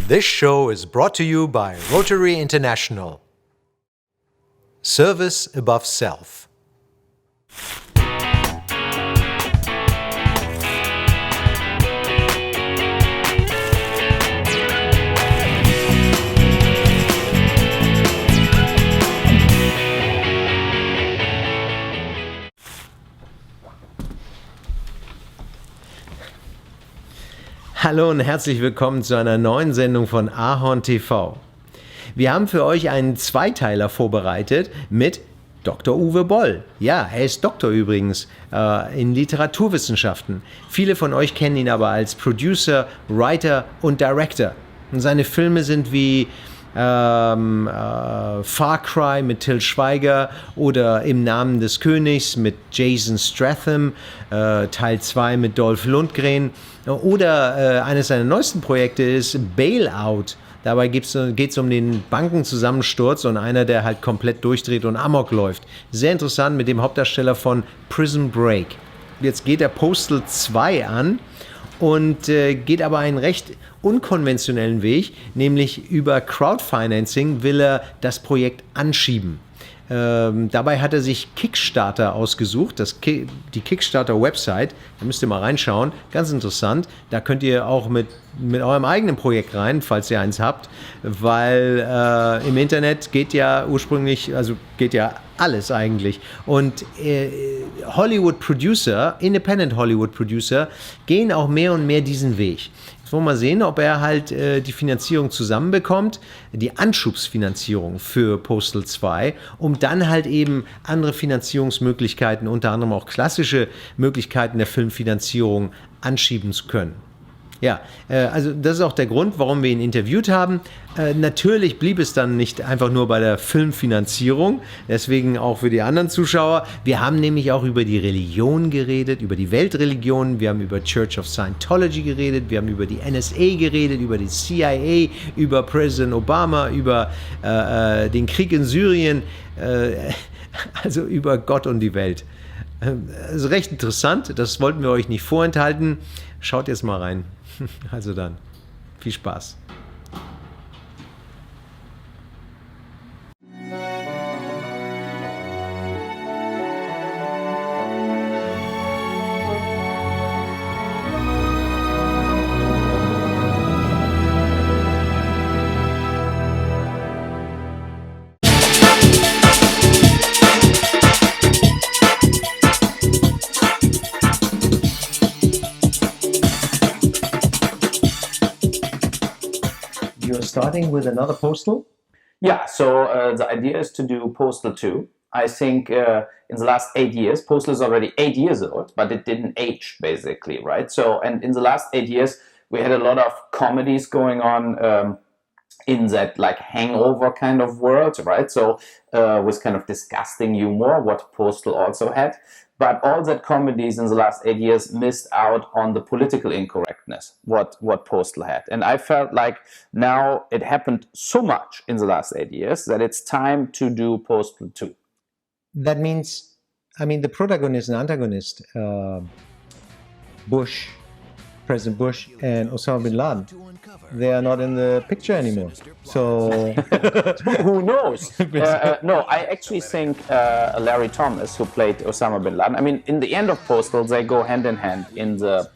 This show is brought to you by Rotary International. Service above self. Hallo und herzlich willkommen zu einer neuen Sendung von Ahorn TV. Wir haben für euch einen Zweiteiler vorbereitet mit Dr. Uwe Boll. Ja, er ist Doktor übrigens in Literaturwissenschaften. Viele von euch kennen ihn aber als Producer, Writer und Director. Und seine Filme sind wie Far Cry mit Til Schweiger oder Im Namen des Königs mit Jason Statham, Teil 2 mit Dolph Lundgren oder eines seiner neuesten Projekte ist Bailout. Dabei geht es um den Bankenzusammensturz und einer, der halt komplett durchdreht und Amok läuft. Sehr interessant mit dem Hauptdarsteller von Prison Break. Jetzt geht der Postal 2 an und geht aber einen recht unkonventionellen Weg, nämlich über Crowdfunding will er das Projekt anschieben. Dabei hat er sich Kickstarter ausgesucht, die Kickstarter-Website, da müsst ihr mal reinschauen, ganz interessant, da könnt ihr auch mit eurem eigenen Projekt rein, falls ihr eins habt, weil im Internet geht ja ursprünglich, also geht ja alles eigentlich und Independent Hollywood Producer gehen auch mehr und mehr diesen Weg. Jetzt wollen wir mal sehen, ob er halt die Finanzierung zusammenbekommt, die Anschubsfinanzierung für Postal 2, um dann halt eben andere Finanzierungsmöglichkeiten, unter anderem auch klassische Möglichkeiten der Filmfinanzierung anschieben zu können. Ja, also das ist auch der Grund, warum wir ihn interviewt haben. Natürlich blieb es dann nicht einfach nur bei der Filmfinanzierung, deswegen auch für die anderen Zuschauer. Wir haben nämlich auch über die Religion geredet, über die Weltreligion, wir haben über Church of Scientology geredet, wir haben über die NSA geredet, über die CIA, über Präsident Obama, über den Krieg in Syrien, also über Gott und die Welt. Das ist recht interessant, das wollten wir euch nicht vorenthalten. Schaut jetzt mal rein. Also dann, viel Spaß. Starting with another Postal? Yeah, so the idea is to do Postal 2. I think in the last 8 years, Postal is already 8 years old, but it didn't age basically, right? So, and in the last 8 years, we had a lot of comedies going on in that like hangover kind of world, right? So with kind of disgusting humor, what Postal also had. But all that comedies in the last 8 years missed out on the political incorrectness, what Postal had. And I felt like now it happened so much in the last 8 years that it's time to do Postal 2. That means, I mean, the protagonist and antagonist, President Bush and Osama Bin Laden, they are not in the picture anymore. So who knows? No, I actually think Larry Thomas, who played Osama Bin Laden, I mean, in the end of Postal, they go hand in hand in the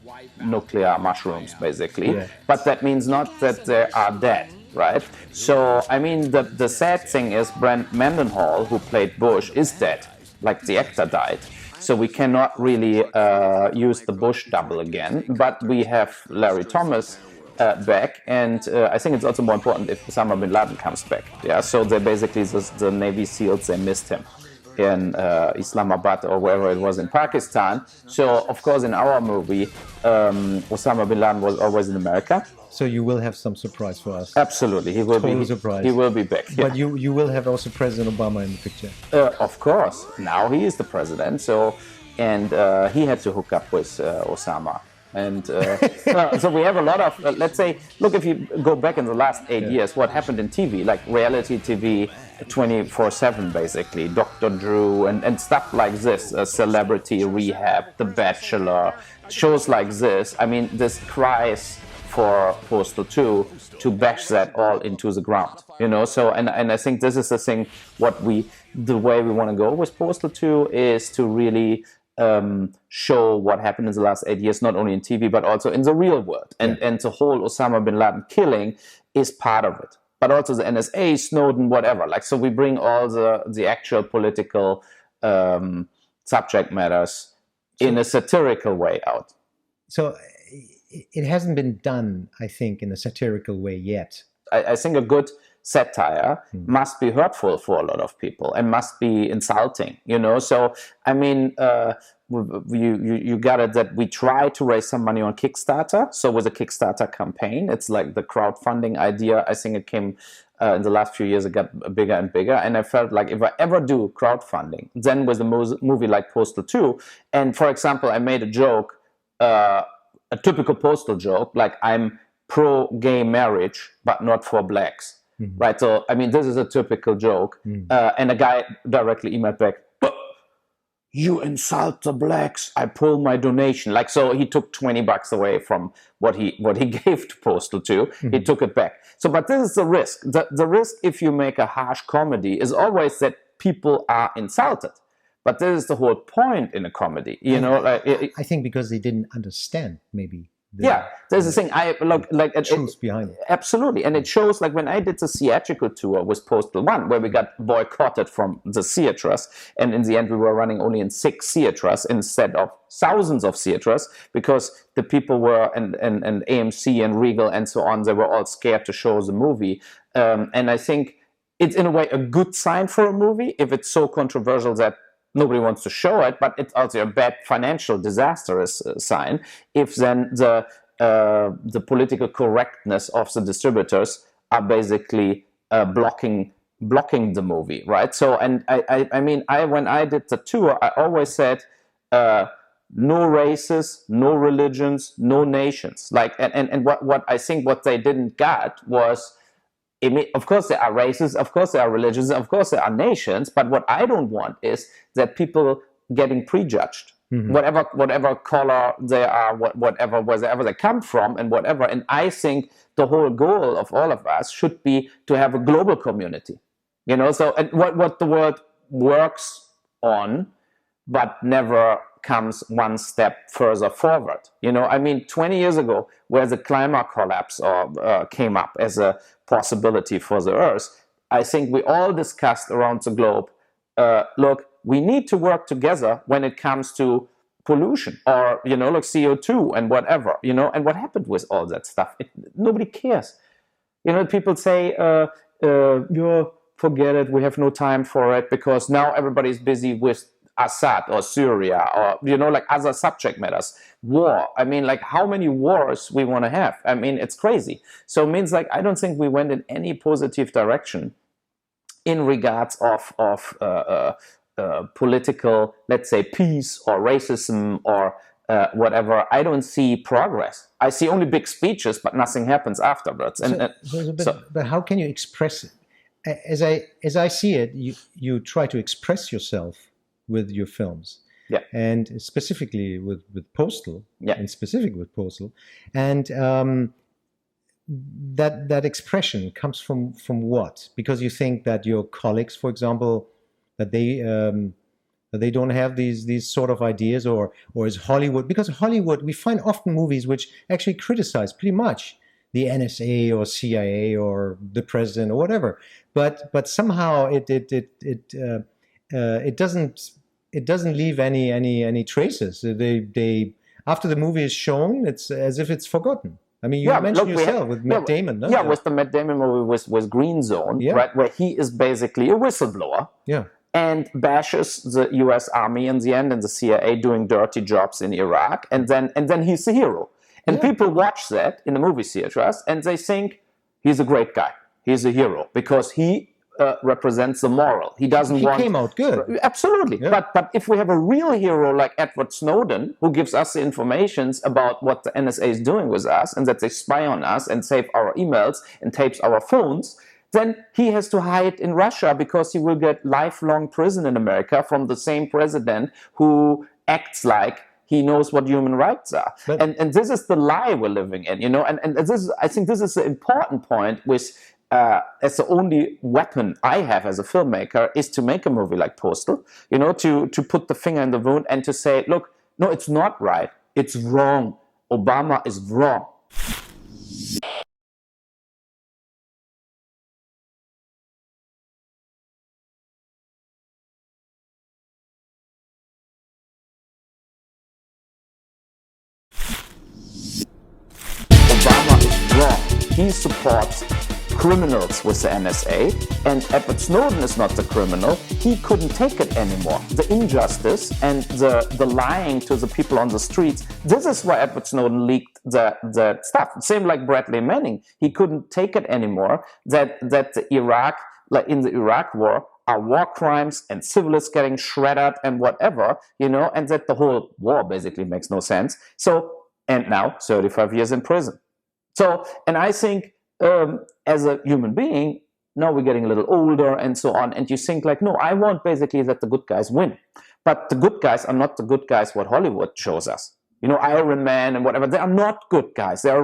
nuclear mushrooms, basically. Yeah. But that means not that they are dead, right? So, I mean, the sad thing is Brent Mendenhall, who played Bush, is dead. Like, the actor died. So we cannot really use the Bush double again, but we have Larry Thomas back, and I think it's also more important if Osama Bin Laden comes back. Yeah, so they basically the Navy SEALs, they missed him in Islamabad or wherever it was in Pakistan. So of course in our movie, Osama Bin Laden was always in America. So you will have some surprise for us. Absolutely, he will be surprise. He will be back. But yeah. you will have also President Obama in the picture. Of course. Now he is the president. So and he had to hook up with Osama. And so we have a lot of, let's say, look, if you go back in the last 8 years, what happened in TV, like reality TV 24/7 basically, Dr. Drew and stuff like this, Celebrity Rehab, The Bachelor, shows like this. I mean, this cries for Postal 2 to bash that all into the ground, So, and I think this is the thing. The way we want to go with Postal 2 is to really show what happened in the last 8 years, not only in TV but also in the real world, and the whole Osama bin Laden killing is part of it. But also the NSA, Snowden, whatever. So we bring all the actual political subject matters in a satirical way out. So it hasn't been done, I think, in a satirical way yet. I think a good satire must be hurtful for a lot of people and must be insulting, So, I mean, you got it that we try to raise some money on Kickstarter. So with a Kickstarter campaign, it's like the crowdfunding idea. I think it came in the last few years, it got bigger and bigger. And I felt like if I ever do crowdfunding, then with a movie like Postal 2, and for example, I made a joke, a typical Postal joke, like I'm pro-gay marriage, but not for blacks. Right, so I mean, this is a typical joke, and a guy directly emailed back, "You insult the blacks, I pull my donation." So he took $20 away from what he gave to Postal 2. He took it back. So, but this is the risk. The risk if you make a harsh comedy is always that people are insulted. But this is the whole point in a comedy, I think because they didn't understand, maybe. There's the thing. I look like truth behind it. Absolutely, and it shows like when I did the theatrical tour with Postal 1, where we got boycotted from the theaters, and in the end we were running only in 6 theaters instead of thousands of theaters, because the people were and AMC and Regal and so on, they were all scared to show the movie, and I think it's in a way a good sign for a movie if it's so controversial that nobody wants to show it, but it's also a bad financial disastrous sign if then the political correctness of the distributors are basically blocking the movie, right? So, and I mean, when I did the tour, I always said, no races, no religions, no nations. And what I think what they didn't get was, of course there are races, of course there are religions, of course there are nations, but what I don't want is that people getting prejudged, whatever color they are, wherever they come from and whatever. And I think the whole goal of all of us should be to have a global community, so, and what the world works on, but never comes one step further forward. I mean, 20 years ago, where the climate collapse came up as a possibility for the Earth, I think we all discussed around the globe, look, we need to work together when it comes to pollution or, like CO2 and whatever, and what happened with all that stuff? Nobody cares. People say, forget it, we have no time for it because now everybody's busy with Assad or Syria or, like other subject matters. War. I mean, like how many wars we want to have? I mean, it's crazy. So it means like I don't think we went in any positive direction in regards of political, let's say, peace or racism or whatever. I don't see progress. I see only big speeches, but nothing happens afterwards. But how can you express it? As I see it, you try to express yourself with your films, and specifically with Postal, and that expression comes from what? Because you think that your colleagues, for example, that they don't have these sort of ideas, or is Hollywood? Because Hollywood, we find often movies which actually criticize pretty much the NSA or CIA or the president or whatever, but somehow it doesn't leave any traces. They after the movie is shown, it's as if it's forgotten. I mean, you mentioned yourself with Matt Damon, no? Yeah, with the Matt Damon movie with Green Zone, right, where he is basically a whistleblower, and bashes the U.S. Army in the end and the CIA doing dirty jobs in Iraq, and then he's the hero, and people watch that in the movie theaters and they think he's a great guy, he's a hero because he represents the moral. He came out good. Absolutely. Yeah. But if we have a real hero like Edward Snowden, who gives us the information about what the NSA is doing with us and that they spy on us and save our emails and tapes our phones, then he has to hide in Russia because he will get lifelong prison in America from the same president who acts like he knows what human rights are. But- And this is the lie we're living in, you know. And this is, I think this is the important point, which as the only weapon I have as a filmmaker is to make a movie like Postal, you know, to put the finger in the wound and to say, look, no, it's not right. It's wrong. Obama is wrong. Obama is wrong. He supports criminals with the NSA, and Edward Snowden is not the criminal. He couldn't take it anymore. The injustice and the lying to the people on the streets, this is why Edward Snowden leaked the stuff. Same like Bradley Manning. He couldn't take it anymore that the Iraq, like in the Iraq war, are war crimes and civilists getting shredded and whatever, you know, and that the whole war basically makes no sense. So, and now 35 years in prison. So, and I think as a human being, now we're getting a little older and so on, and you think like, no, I want basically that the good guys win. But the good guys are not the good guys what Hollywood shows us. You know, Iron Man and whatever, they are not good guys. They are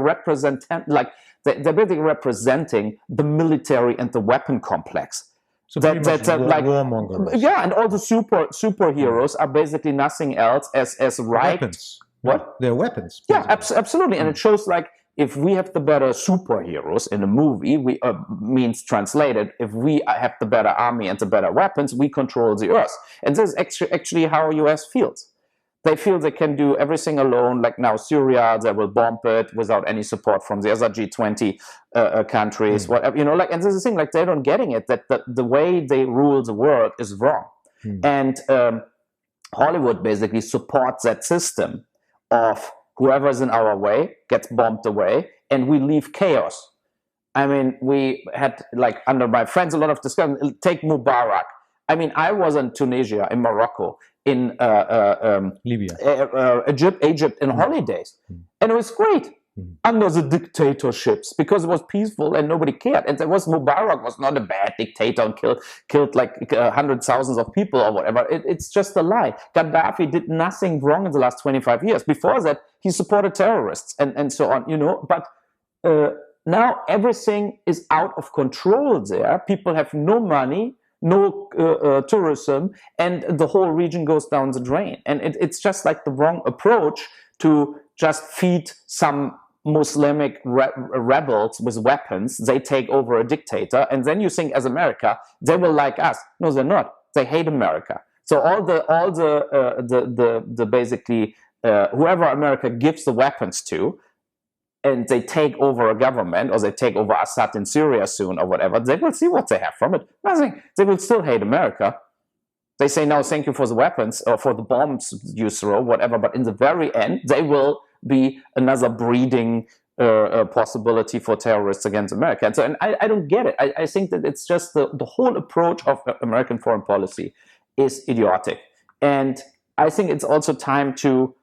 they're basically representing the military and the weapon complex. So like warmongers. Yeah, and all the superheroes are basically nothing else as right. Weapons. What? They're weapons. Yeah, absolutely. And it shows like, if we have the better superheroes in a movie, we means translated, if we have the better army and the better weapons, we control the earth. And this is actually how US feels. They feel they can do everything alone, like now Syria, they will bomb it without any support from the other G20 countries, whatever, you know, like, and this is the thing, like, they don't getting it, that the way they rule the world is wrong. And Hollywood basically supports that system of whoever's in our way gets bombed away, and we leave chaos. I mean, we had, like, under my friends, a lot of discussion. Take Mubarak. I mean, I was in Tunisia, in Morocco, in Libya, Egypt in holidays, and it was great under the dictatorships because it was peaceful and nobody cared. And Mubarak was not a bad dictator and killed like hundreds, thousands of people or whatever. It's just a lie. Gaddafi did nothing wrong in the last 25 years. Before that, he supported terrorists and so on, you know. But now everything is out of control there. People have no money, no tourism, and the whole region goes down the drain. And it's just like the wrong approach to just feed some Muslimic rebels with weapons. They take over a dictator, and then you think, as America, they will like us. No, they're not. They hate America. So all the basically whoever America gives the weapons to, and they take over a government, or they take over Assad in Syria soon, or whatever, they will see what they have from it. Nothing. They will still hate America. They say, no, thank you for the weapons or for the bombs you throw, whatever. But in the very end, they will be another breeding possibility for terrorists against America. And so, I don't get it. I think that it's just the whole approach of American foreign policy is idiotic. And I think it's also time to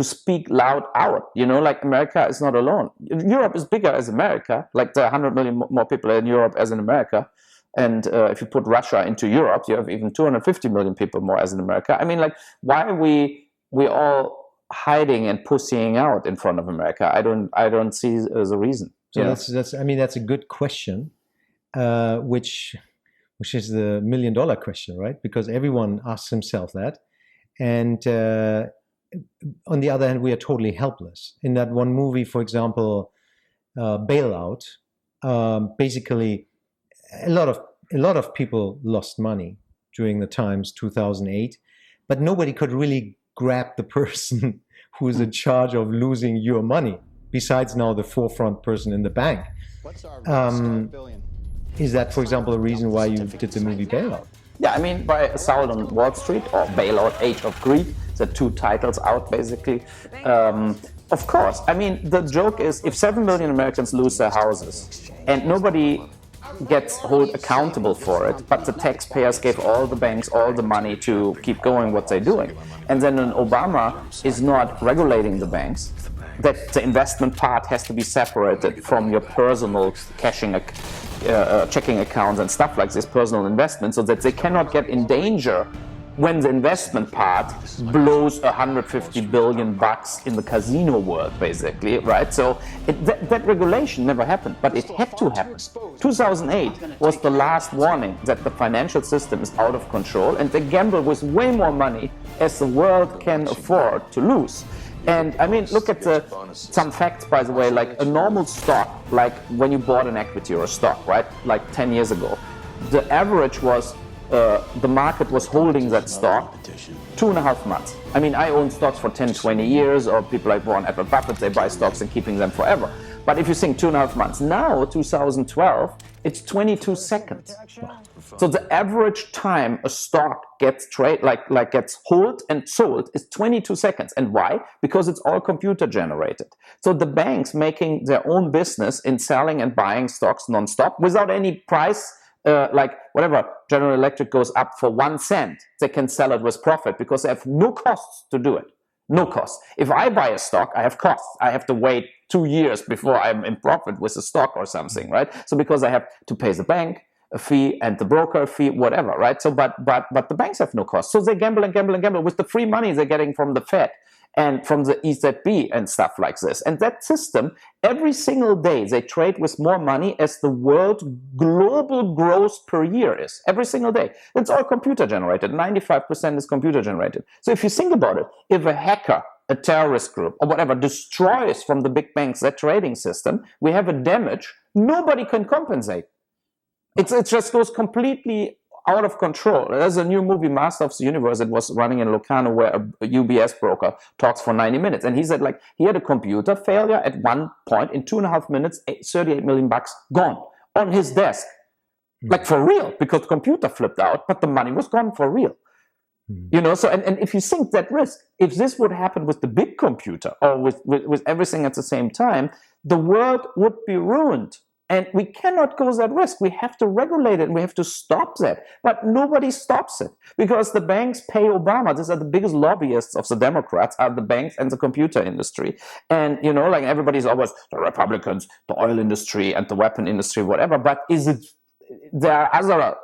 speak loud out. You know, like, America is not alone. Europe is bigger as America. Like, there are 100 million more people in Europe as in America. And if you put Russia into Europe, you have even 250 million people more as in America. I mean, like, why are we all hiding and pussying out in front of America? I don't see the reason. So that's a good question, which is the $1 million question, right? Because everyone asks himself that, and on the other hand, we are totally helpless. In that one movie, for example, Bailout, basically, a lot of people lost money during the times 2008, but nobody could really grab the person who is in charge of losing your money, besides now the forefront person in the bank. Is that, for example, a reason why you did the movie Bailout? Yeah, I mean, by Assault on Wall Street or Bailout, Age of Greed, the two titles out, basically. Of course, I mean, the joke is, if 7 million Americans lose their houses and nobody gets held accountable for it, but the taxpayers gave all the banks all the money to keep going what they're doing, and then Obama is not regulating the banks, that the investment part has to be separated from your personal checking accounts and stuff like this, personal investment, so that they cannot get in danger when the investment part blows 150 billion bucks in the casino world, basically, right? So that regulation never happened, but it had to happen. 2008 was the last warning that the financial system is out of control, and they gamble with way more money as the world can afford to lose. And I mean, look at some facts, by the way, like a normal stock, like when you bought an equity or a stock, right? Like 10 years ago, the average was the market was holding that stock 2.5 months. I mean, I own stocks for 10, 20 years, or people like Warren Buffett, they buy stocks and keeping them forever. But if you think 2.5 months, now 2012, it's 22 seconds. So the average time a stock gets gets held and sold is 22 seconds. And why? Because it's all computer generated. So the banks making their own business in selling and buying stocks non-stop without any price. Like whatever, General Electric goes up for 1 cent, they can sell it with profit because they have no costs to do it. No costs. If I buy a stock, I have costs. I have to wait 2 years before I'm in profit with the stock or something, right? So because I have to pay the bank a fee and the broker a fee, whatever, right? So but the banks have no costs. So they gamble and gamble and gamble with the free money they're getting from the Fed and from the EZB and stuff like this. And that system, every single day, they trade with more money as the world global growth per year is. Every single day. It's all computer generated. 95% is computer generated. So if you think about it, if a hacker, a terrorist group, or whatever, destroys from the big banks that trading system, we have a damage nobody can compensate. It just goes completely out of control. There's a new movie, Master of the Universe, that was running in Locarno where a UBS broker talks for 90 minutes. And he said, like, he had a computer failure at one point in 2.5 minutes, 38 million bucks gone on his desk. Like for real, because the computer flipped out, but the money was gone for real. You know, so, and if you think that risk, if this would happen with the big computer or with everything at the same time, the world would be ruined. And we cannot go that risk. We have to regulate it and we have to stop that. But nobody stops it because the banks pay Obama. These are the biggest lobbyists of the Democrats, are the banks and the computer industry. And, you know, like everybody's always the Republicans, the oil industry and the weapon industry, whatever. But there are other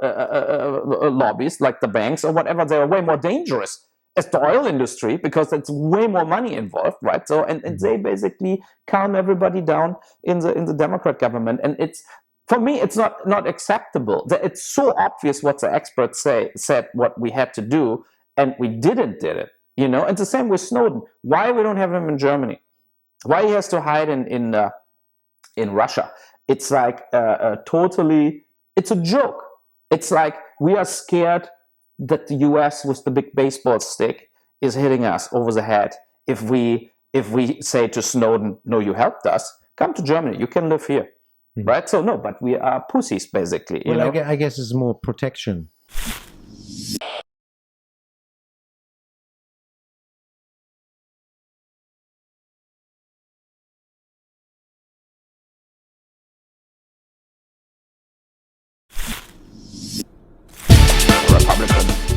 lobbies like the banks or whatever. They are way more dangerous as the oil industry because it's way more money involved, right? So and they basically calm everybody down in the Democrat government, and it's, for me, it's not acceptable. It's so obvious what the experts said what we had to do, and we didn't did it, you know. And the same with Snowden. Why we don't have him in Germany? Why he has to hide in Russia? It's like totally. It's a joke. It's like we are scared that the US with the big baseball stick is hitting us over the head if we say to Snowden, no, you helped us, come to Germany, you can live here, right? So no, but we are pussies, basically. You know? I guess it's more protection.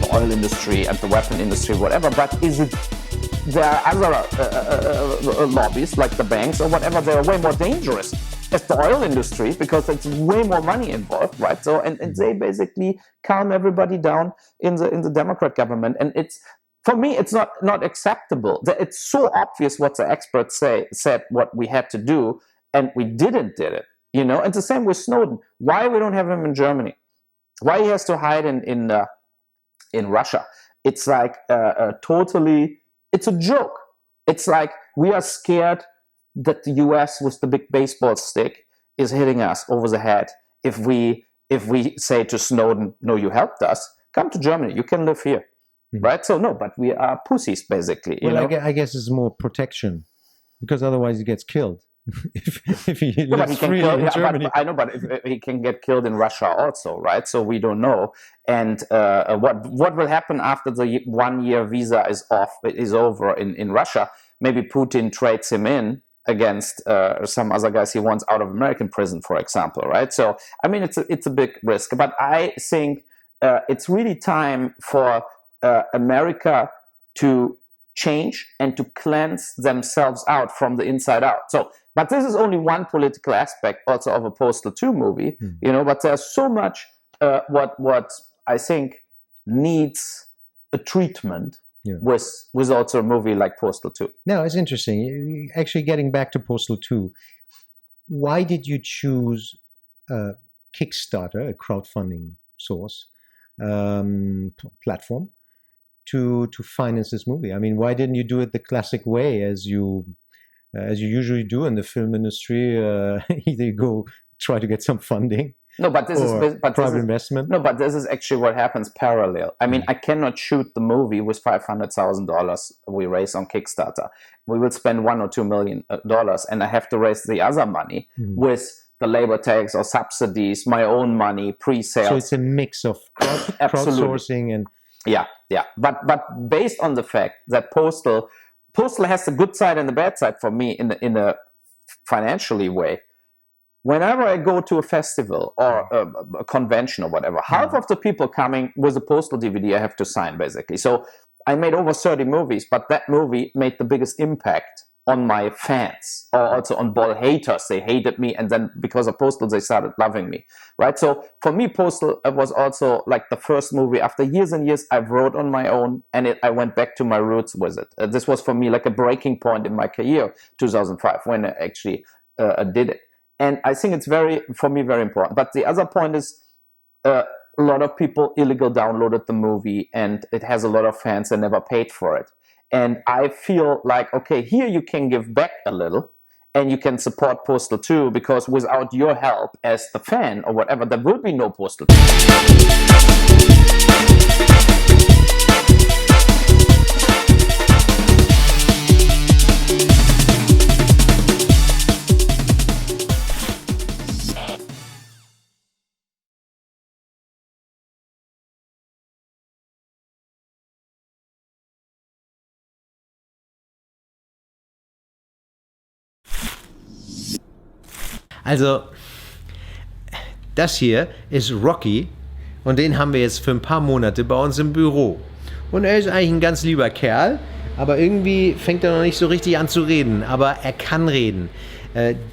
The oil industry and the weapon industry, whatever, but there are other lobbies like the banks or whatever. They are way more dangerous as the oil industry because it's way more money involved, right? So and they basically calm everybody down in the Democrat government, and it's, for me, it's not acceptable. It's so obvious what the experts said what we had to do, and we didn't did it, you know. And the same with Snowden. Why we don't have him in Germany? Why he has to hide in Russia? It's like totally. It's a joke. It's like we are scared that the US with the big baseball stick is hitting us over the head if we say to Snowden, no, you helped us, come to Germany, you can live here, right? So no, but we are pussies, basically. You know? I guess it's more protection because otherwise he gets killed. if he lives freely in Germany. I know, but if he can get killed in Russia also, right? So we don't know. And what will happen after the 1 year visa is over in Russia? Maybe Putin trades him in against some other guys he wants out of American prison, for example, right? So I mean, it's a big risk, but I think it's really time for America to change and to cleanse themselves out from the inside out. So, but this is only one political aspect also of a Postal 2 movie, you know, but there's so much what I think needs a treatment with also a movie like Postal 2. No, it's interesting. Actually, getting back to Postal 2, why did you choose Kickstarter, a crowdfunding source platform, to finance this movie? I mean, why didn't you do it the classic way, as you usually do in the film industry? Either you go try to get some funding. No, but this is private investment. No, but this is actually what happens parallel. I mean, I cannot shoot the movie with $500,000 we raise on Kickstarter. We will spend $1 or $2 million, and I have to raise the other money with the labor tax or subsidies, my own money, pre-sales. So it's a mix of crowdsourcing and yeah. But based on the fact that Postal has the good side and the bad side for me in a financially way. Whenever I go to a festival or a convention or whatever, half of the people coming with a Postal DVD I have to sign, basically. So I made over 30 movies, but that movie made the biggest impact on my fans, or also on Boll haters. They hated me, and then because of Postal, they started loving me, right? So for me, Postal was also like the first movie after years and years I wrote on my own, and I went back to my roots with it. This was for me like a breaking point in my career, 2005, when I actually did it. And I think it's for me, very important. But the other point is a lot of people illegal downloaded the movie, and it has a lot of fans that never paid for it. And I feel like, okay, here you can give back a little, and you can support Postal 2, because without your help as the fan or whatever, there will be no Postal 2. Also, das hier ist Rocky und den haben wir jetzt für ein paar Monate bei uns im Büro. Und er ist eigentlich ein ganz lieber Kerl, aber irgendwie fängt er noch nicht so richtig an zu reden, aber er kann reden.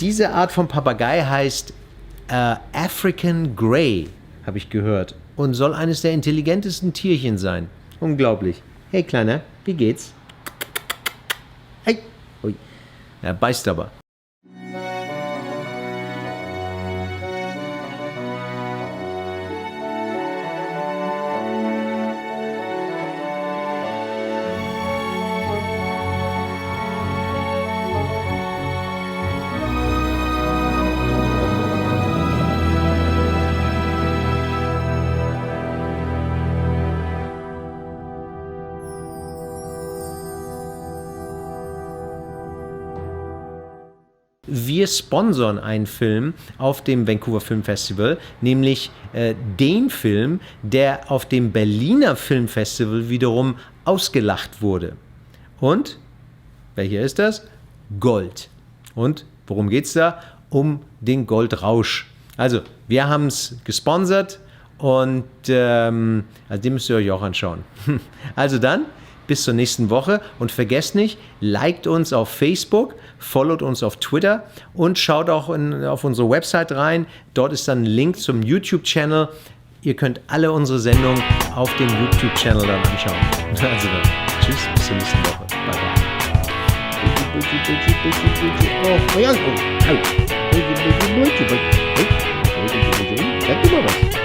Diese Art von Papagei heißt African Grey, habe ich gehört, und soll eines der intelligentesten Tierchen sein. Unglaublich. Hey Kleiner, wie geht's? Hey. Ui. Er beißt aber. Wir sponsern einen Film auf dem Vancouver Film Festival, nämlich den Film, der auf dem Berliner Filmfestival wiederum ausgelacht wurde. Und, welcher ist das? Gold. Und worum geht's da? Um den Goldrausch. Also, wir haben es gesponsert und den müsst ihr euch auch anschauen. Also dann, bis zur nächsten Woche und vergesst nicht, liked uns auf Facebook, followt uns auf Twitter und schaut auch auf unsere Website rein. Dort ist dann ein Link zum YouTube-Channel. Ihr könnt alle unsere Sendungen auf dem YouTube-Channel dann anschauen. Also dann, tschüss, bis zur nächsten Woche. Bye bye. Oh, sag dir mal was.